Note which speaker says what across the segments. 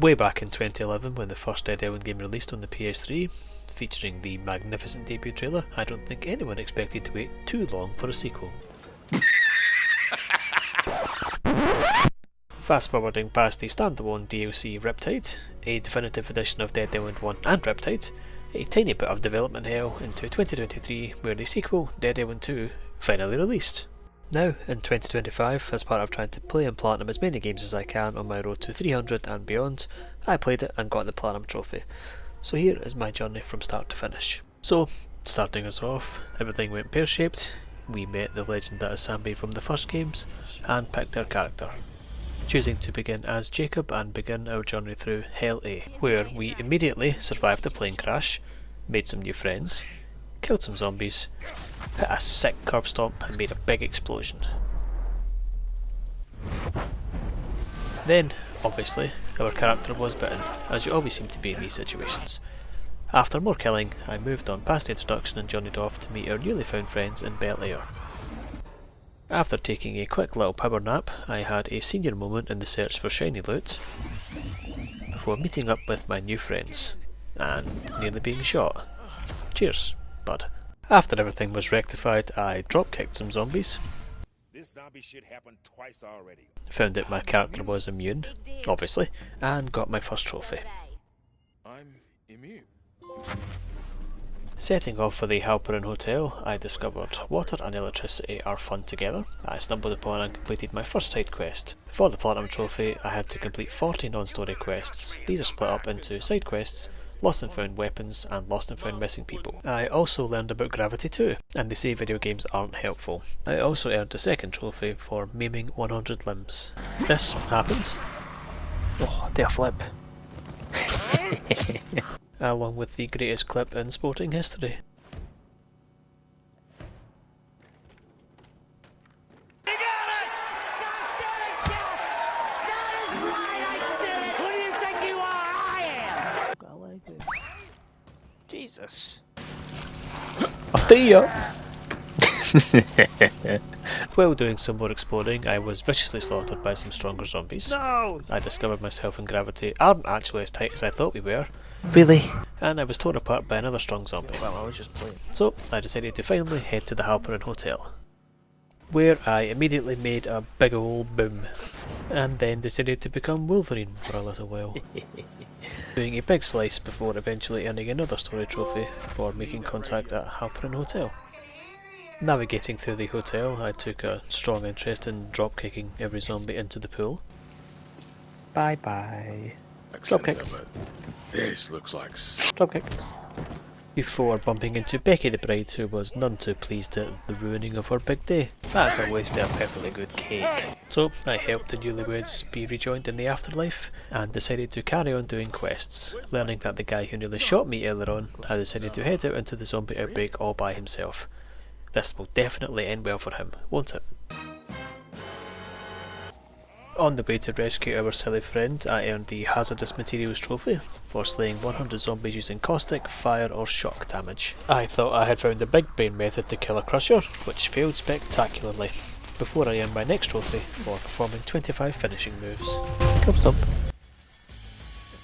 Speaker 1: Way back in 2011 when the first Dead Island game released on the PS3, featuring the magnificent debut trailer, I don't think anyone expected to wait too long for a sequel. Fast forwarding past the standalone DLC Riptide, a definitive edition of Dead Island 1 and Riptide, a tiny bit of development hell into 2023 where the sequel, Dead Island 2, finally released. Now, in 2025, as part of trying to play and platinum as many games as I can on my road to 300 and beyond, I played it and got the platinum trophy. So here is my journey from start to finish. So, starting us off, everything went pear-shaped. We met the legend that is Sambi from the first games, and picked our character, choosing to begin as Jacob and begin our journey through Hell A, where we immediately survived a plane crash, made some new friends, killed some zombies, hit a sick curb stomp and made a big explosion. Then, obviously, our character was bitten, as you always seem to be in these situations. After more killing, I moved on past the introduction and journeyed off to meet our newly found friends in Bel Air. After taking a quick little power nap, I had a senior moment in the search for shiny loot, before meeting up with my new friends, and nearly being shot. Cheers, bud. After everything was rectified, I drop-kicked some zombies.
Speaker 2: This zombie shit happened twice already.
Speaker 1: Found that my character was immune, obviously, and got my first trophy.
Speaker 2: I'm immune.
Speaker 1: Setting off for the Halperin Hotel, I discovered water and electricity are fun together. I stumbled upon and completed my first side quest. For the Platinum Trophy, I had to complete 40 non-story quests. These are split up into side quests, lost and found weapons, and lost and found missing people. I also learned about gravity too, and they say video games aren't helpful. I also earned a second trophy for maiming 100 limbs. This happens. Oh, did a flip. Along with the greatest clip in sporting history.
Speaker 3: You got it! That is right, I did it! Who do you think you are? I am!
Speaker 1: I like it. Jesus. I'll see ya! While doing some more exploring, I was viciously slaughtered by some stronger zombies. No! I discovered myself and gravity aren't actually as tight as I thought we were. Really? And I was torn apart by another strong zombie. Well, I was just playing. So, I decided to finally head to the Halperin Hotel, where I immediately made a big ol' boom, and then decided to become Wolverine for a little while. Doing a big slice before eventually earning another story trophy for making contact at Halperin Hotel. Navigating through the hotel, I took a strong interest in drop-kicking every zombie into the pool. Bye bye. Dropkick.
Speaker 2: This looks like
Speaker 1: Dropkick. Before bumping into Becky the bride, who was none too pleased at the ruining of her big day. That's a waste of a perfectly good cake. So I helped the newlyweds be rejoined in the afterlife, and decided to carry on doing quests, learning that the guy who nearly shot me earlier on had decided to head out into the zombie outbreak all by himself. This will definitely end well for him, won't it? On the way to rescue our silly friend, I earned the Hazardous Materials Trophy for slaying 100 zombies using caustic, fire or shock damage. I thought I had found the big brain method to kill a crusher, which failed spectacularly, before I earned my next trophy for performing 25 finishing moves. Come stop.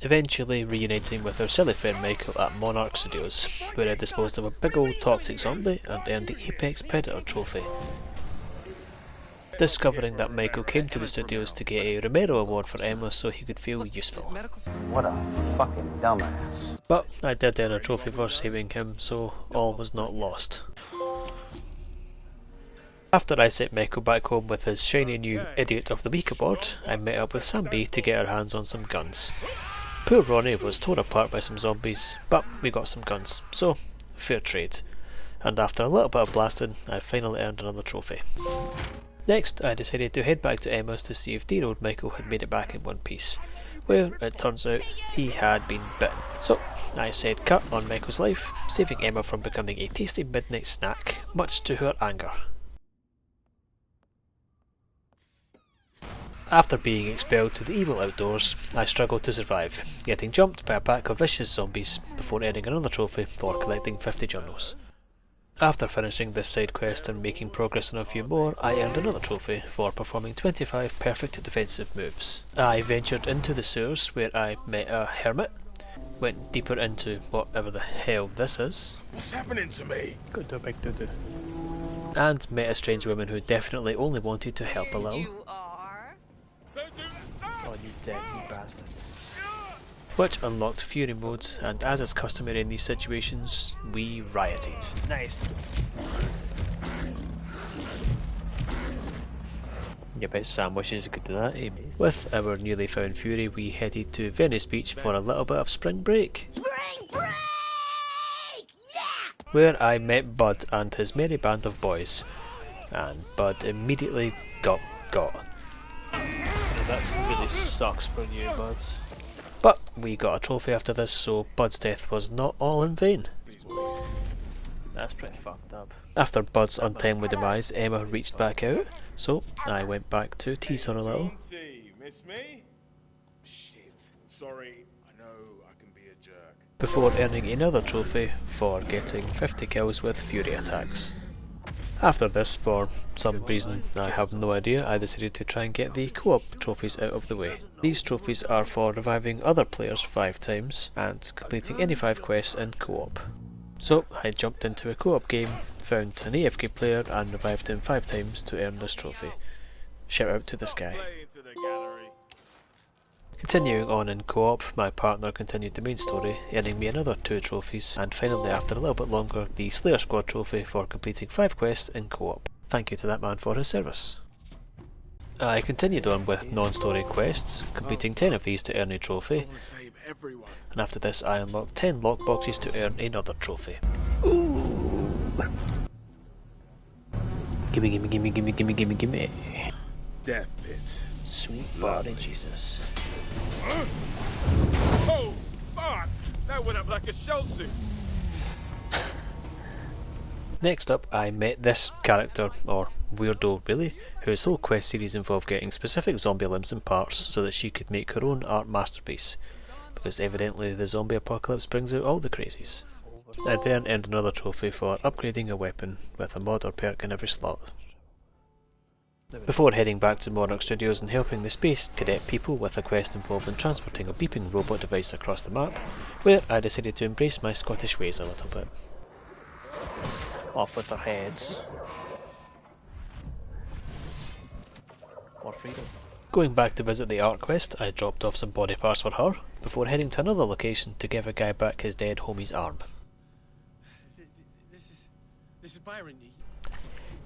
Speaker 1: Eventually reuniting with our silly friend Michael at Monarch Studios, where I disposed of a big old toxic zombie and earned the Apex Predator trophy. Discovering that Michael came to the studios to get a Romero Award for Emma so he could feel useful.
Speaker 4: What a fucking dumbass.
Speaker 1: But I did earn a trophy for saving him, so all was not lost. After I sent Michael back home with his shiny new Idiot of the Week award, I met up with Sambi to get our hands on some guns. Poor Ronnie was torn apart by some zombies, but we got some guns, so fair trade. And after a little bit of blasting, I finally earned another trophy. Next, I decided to head back to Emma's to see if dear old Michael had made it back in one piece. Well, it turns out he had been bitten. So, I said cut on Michael's life, saving Emma from becoming a tasty midnight snack, much to her anger. After being expelled to the evil outdoors, I struggled to survive, getting jumped by a pack of vicious zombies before earning another trophy for collecting 50 journals. After finishing this side quest and making progress on a few more, I earned another trophy for performing 25 perfect defensive moves. I ventured into the sewers where I met a hermit, went deeper into whatever the hell this is.
Speaker 2: What's happening to me?
Speaker 1: Got to a big doo-doo. And met a strange woman who definitely only wanted to help a little.
Speaker 3: You are?
Speaker 1: Oh, you dirty bastard. Which unlocked fury modes, and as is customary in these situations, we rioted. Nice. Yeah, bet Sam wishes he could do that, eh? With our newly found fury, we headed to Venice Beach for a little bit of spring break.
Speaker 3: Spring break! Yeah!
Speaker 1: Where I met Bud and his merry band of boys. And Bud immediately got. That really sucks for you, Bud. But we got a trophy after this, so Bud's death was not all in vain. That's pretty fucked up. After Bud's untimely demise, Emma reached back out, so I went back to tease her a little.
Speaker 2: Miss me? Shit. Sorry, I know I can be a jerk.
Speaker 1: Before earning another trophy for getting 50 kills with fury attacks. After this, for some reason I have no idea, I decided to try and get the co-op trophies out of the way. These trophies are for reviving other players 5 times and completing any 5 quests in co-op. So I jumped into a co-op game, found an AFK player and revived him 5 times to earn this trophy. Shout out to this guy.
Speaker 2: Play into the gallery.
Speaker 1: Continuing on in co-op, my partner continued the main story, earning me another 2 trophies, and finally after a little bit longer, the Slayer Squad trophy for completing 5 quests in co-op. Thank you to that man for his service. I continued on with non-story quests, completing 10 of these to earn a trophy,
Speaker 2: Save everyone.
Speaker 1: and after this I unlocked 10 lockboxes to earn another trophy. Gimme.
Speaker 2: Death pits.
Speaker 1: Sweet body Jesus.
Speaker 2: Huh? Oh, fuck! That went up like a shell suit.
Speaker 1: Next up, I met this character, or weirdo really, whose whole quest series involved getting specific zombie limbs and parts so that she could make her own art masterpiece, because evidently the zombie apocalypse brings out all the crazies. I then earned another trophy for upgrading a weapon with a mod or perk in every slot. Before heading back to Monarch Studios and helping the Space Cadet people with a quest involving transporting a beeping robot device across the map, where I decided to embrace my Scottish ways a little bit. Off with their heads. More freedom. Going back to visit the art quest, I dropped off some body parts for her, before heading to another location to give a guy back his dead homie's arm.
Speaker 2: This is Byron.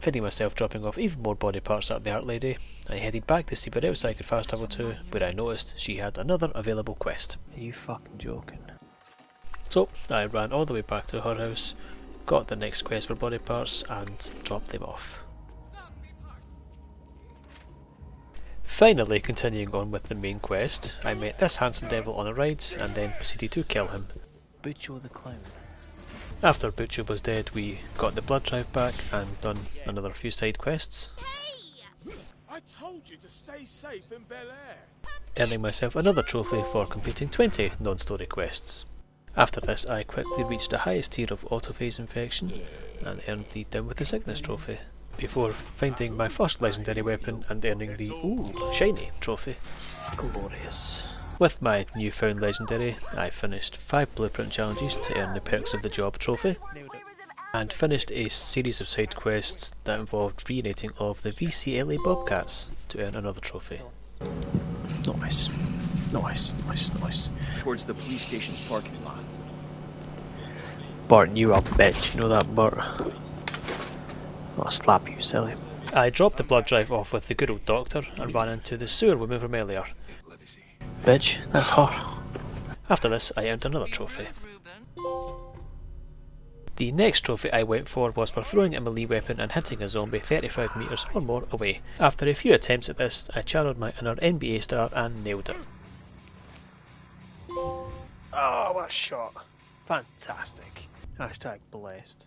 Speaker 1: Finding myself dropping off even more body parts at the art lady, I headed back to see where else I could fast travel to, where I noticed she had another available quest. Are you fucking joking? So I ran all the way back to her house, got the next quest for body parts and dropped them off. Finally, continuing on with the main quest, I met this handsome devil on a ride and then proceeded to kill him. Butcho the Clown. After Butcho was dead, we got the blood drive back and done another few side quests,
Speaker 2: I told you to stay safe in Bel Air.
Speaker 1: earning myself another trophy for completing 20 non-story quests. After this, I quickly reached the highest tier of autophase infection and earned the Down with the Sickness trophy, before finding my first legendary weapon and earning the shiny trophy. Glorious. With my newfound legendary, I finished 5 blueprint challenges to earn the Perks of the Job trophy, and finished a series of side quests that involved reuniting of the VCLA Bobcats to earn another trophy. Nice.
Speaker 5: Towards the police station's parking lot.
Speaker 1: Bart, you a bitch, you know that, Bart? I'll slap you, silly. I dropped the blood drive off with the good old doctor and ran into the sewer woman from earlier.
Speaker 2: Let me see.
Speaker 1: Bitch, that's her. After this, I earned another trophy. The next trophy I went for was for throwing a melee weapon and hitting a zombie 35 metres or more away. After a few attempts at this, I channeled my inner NBA star and nailed it. Oh, what a shot. Fantastic. Hashtag blessed.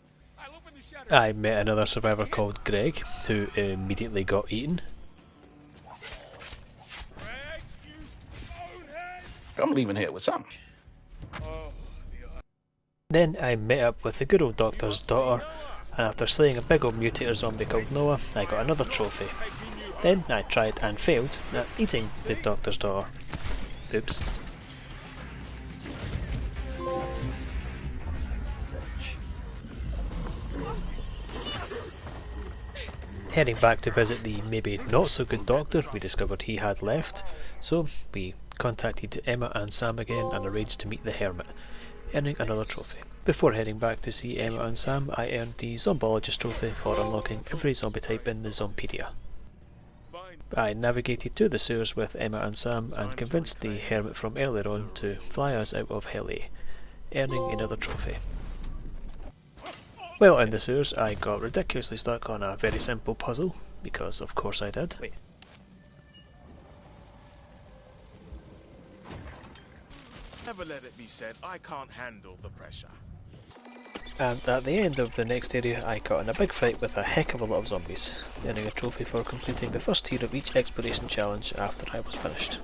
Speaker 1: I met another survivor called Greg, who immediately got eaten.
Speaker 2: Greg, you bonehead!
Speaker 5: I'm leaving here with something.
Speaker 1: Then I met up with the good old doctor's daughter and after slaying a big old mutator zombie called Noah, I got another trophy. Then I tried and failed at eating the doctor's daughter. Oops. Heading back to visit the maybe not so good doctor we discovered he had left, so we contacted Emma and Sam again and arranged to meet the hermit, earning another trophy. Before heading back to see Emma and Sam, I earned the Zombologist trophy for unlocking every zombie type in the Zompedia. I navigated to the sewers with Emma and Sam and convinced the hermit from earlier on to fly us out of Hell A, earning another trophy. Well, in the sewers I got ridiculously stuck on a very simple puzzle, because of course I did.
Speaker 2: Never let it be said I can't handle the pressure.
Speaker 1: And at the end of the next area I got in a big fight with a heck of a lot of zombies, earning a trophy for completing the first tier of each exploration challenge after I was finished.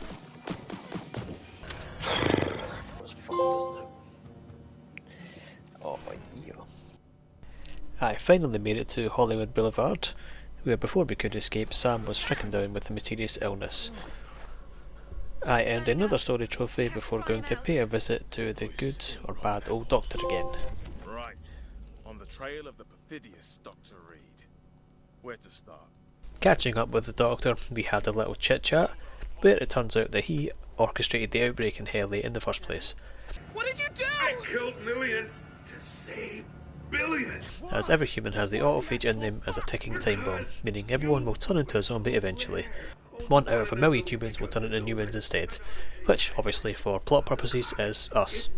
Speaker 1: I finally made it to Hollywood Boulevard, where before we could escape Sam was stricken down with a mysterious illness. I earned another story trophy before going to pay a visit to the good or bad old doctor again.
Speaker 2: Right. On the trail of the perfidious Dr. Reed. Where to start?
Speaker 1: Catching up with the doctor, we had a little chit chat, where it turns out that he orchestrated the outbreak in Hell A in the first place.
Speaker 3: What did you do?
Speaker 6: I killed millions to save billions.
Speaker 1: As every human has the autophage in them as a ticking time bomb, meaning everyone will turn into a zombie eventually. 1 out of a million humans will turn into humans instead, which obviously for plot purposes is us.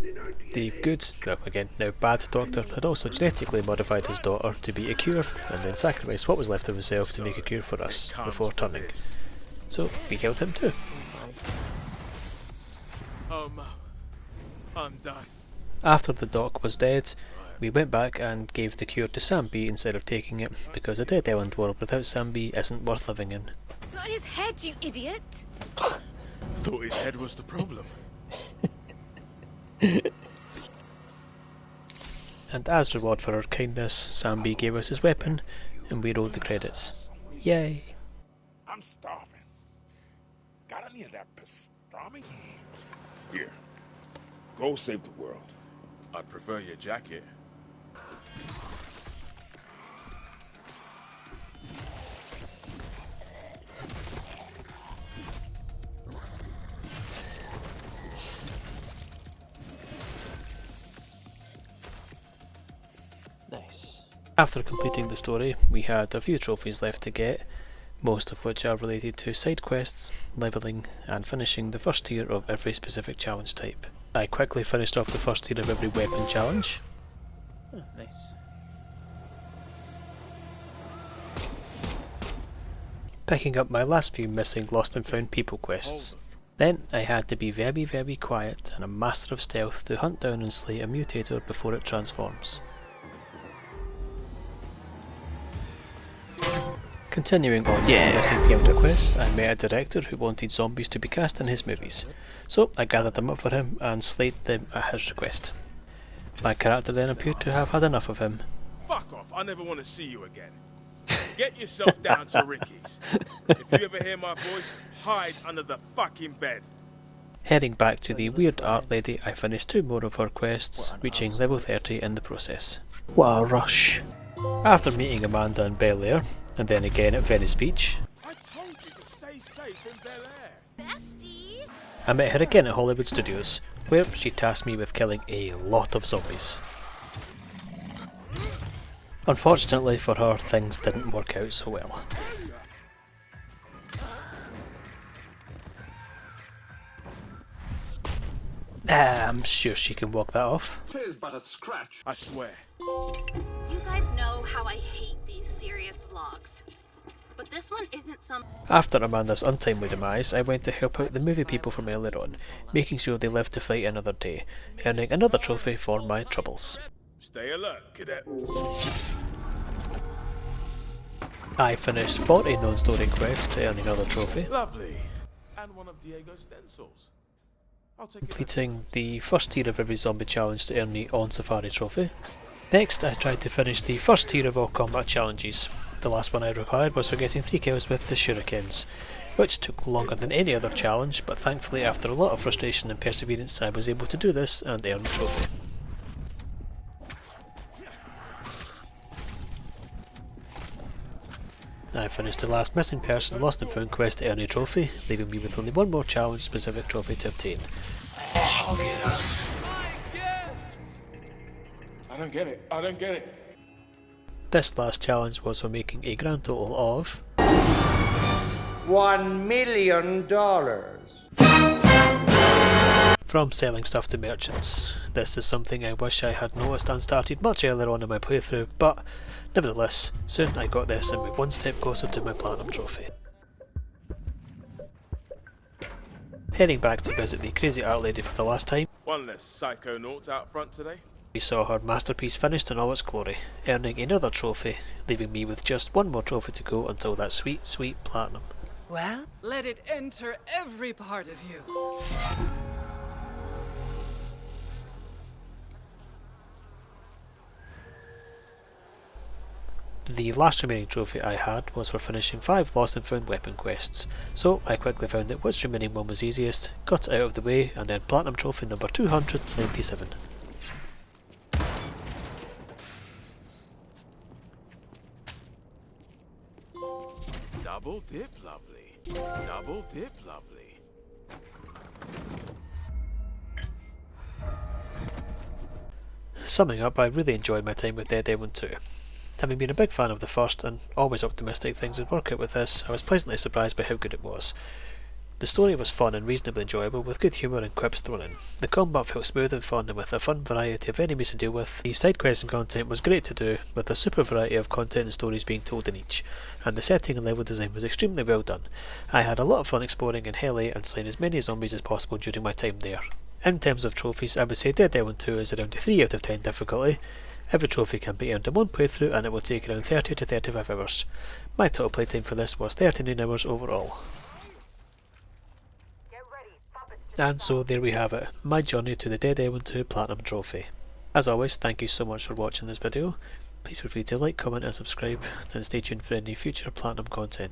Speaker 1: The good, well again now bad doctor had also genetically modified his daughter to be a cure and then sacrificed what was left of himself to make a cure for us before turning. So we killed him too.
Speaker 2: Oh no. I'm done.
Speaker 1: After the doc was dead, we went back and gave the cure to Sam B instead of taking it, because a dead island world without Sam B isn't worth living in.
Speaker 7: Not his head, you idiot!
Speaker 2: Thought his head was the problem.
Speaker 1: And as reward for our kindness, Sam B gave us his weapon, and we rolled the credits. Yay!
Speaker 6: I'm starving. Got any of that pastrami? Here. Go save the world.
Speaker 2: I'd prefer your jacket.
Speaker 1: Nice. After completing the story, we had a few trophies left to get, most of which are related to side quests, levelling, and finishing the first tier of every specific challenge type. I quickly finished off the first tier of every weapon challenge. Oh, nice. Picking up my last few missing lost and found people quests. Then I had to be very quiet and a master of stealth to hunt down and slay a mutator before it transforms. Continuing on with the missing preemptor quests, I met a director who wanted zombies to be cast in his movies, so I gathered them up for him and slayed them at his request. My character then appeared to have had enough of him.
Speaker 2: Fuck off, I never want to see you again. Get yourself down to Ricky's. If you ever hear my voice, hide under the fucking bed.
Speaker 1: Heading back to the weird art lady, I finished 2 more of her quests, reaching level 30 in the process. What a rush. After meeting Amanda in Bel Air, and then again at Venice Beach,
Speaker 2: I told you to stay safe in Bel Air.
Speaker 7: Bestie!
Speaker 1: I met her again at Hollywood Studios, where she tasked me with killing a lot of zombies. Unfortunately for her, things didn't work out so well. I'm sure she can walk that off.
Speaker 6: Tis but a scratch.
Speaker 2: I swear.
Speaker 7: You guys know how I hate these serious vlogs. But this one isn't some...
Speaker 1: After Amanda's untimely demise, I went to help out the movie people from earlier on, making sure they lived to fight another day, earning another trophy for my troubles.
Speaker 2: Stay alert, cadet.
Speaker 1: I finished 40 non-story quests to earn another trophy,
Speaker 2: Lovely. And one of Diego's stencils. I'll take it.
Speaker 1: completing the first tier of every zombie challenge to earn the On Safari trophy, Next I tried to finish the first tier of all combat challenges. The last one I required was for getting 3 kills with the shurikens, which took longer than any other challenge, but thankfully after a lot of frustration and perseverance I was able to do this and earn the trophy. I finished the last missing person lost and found quest to earn a trophy, leaving me with only one more challenge specific trophy to obtain.
Speaker 6: I don't get it. I don't get it.
Speaker 1: This last challenge was for making a grand total of
Speaker 8: $1 million.
Speaker 1: from selling stuff to merchants. This is something I wish I had noticed and started much earlier on in my playthrough, but nevertheless, soon I got this and moved one step closer to my platinum trophy. Heading back to visit the crazy art lady for the last time,
Speaker 2: One less psychonauts out front today.
Speaker 1: we saw her masterpiece finished in all its glory, earning another trophy, leaving me with just one more trophy to go until that sweet, sweet platinum.
Speaker 9: Well, let it enter every part of you.
Speaker 1: The last remaining trophy I had was for finishing 5 lost and found weapon quests, so I quickly found out which remaining one was easiest, got it out of the way, and then platinum trophy number 297.
Speaker 2: Double dip lovely. Double dip lovely.
Speaker 1: Summing up, I really enjoyed my time with Dead Island 2. Having been a big fan of the first and always optimistic things would work out with this, I was pleasantly surprised by how good it was. The story was fun and reasonably enjoyable, with good humour and quips thrown in. The combat felt smooth and fun, and with a fun variety of enemies to deal with. The side quests and content was great to do, with a super variety of content and stories being told in each, and the setting and level design was extremely well done. I had a lot of fun exploring in Hell 8 and slaying as many zombies as possible during my time there. In terms of trophies, I would say Dead Island 2 is around a 3 out of 10 difficulty. Every trophy can be earned in one playthrough and it will take around 30 to 35 hours. My total playtime for this was 39 hours overall. And so there we have it, my journey to the Dead Island 2 Platinum Trophy. As always, thank you so much for watching this video. Please feel free to like, comment and subscribe, and stay tuned for any future Platinum content.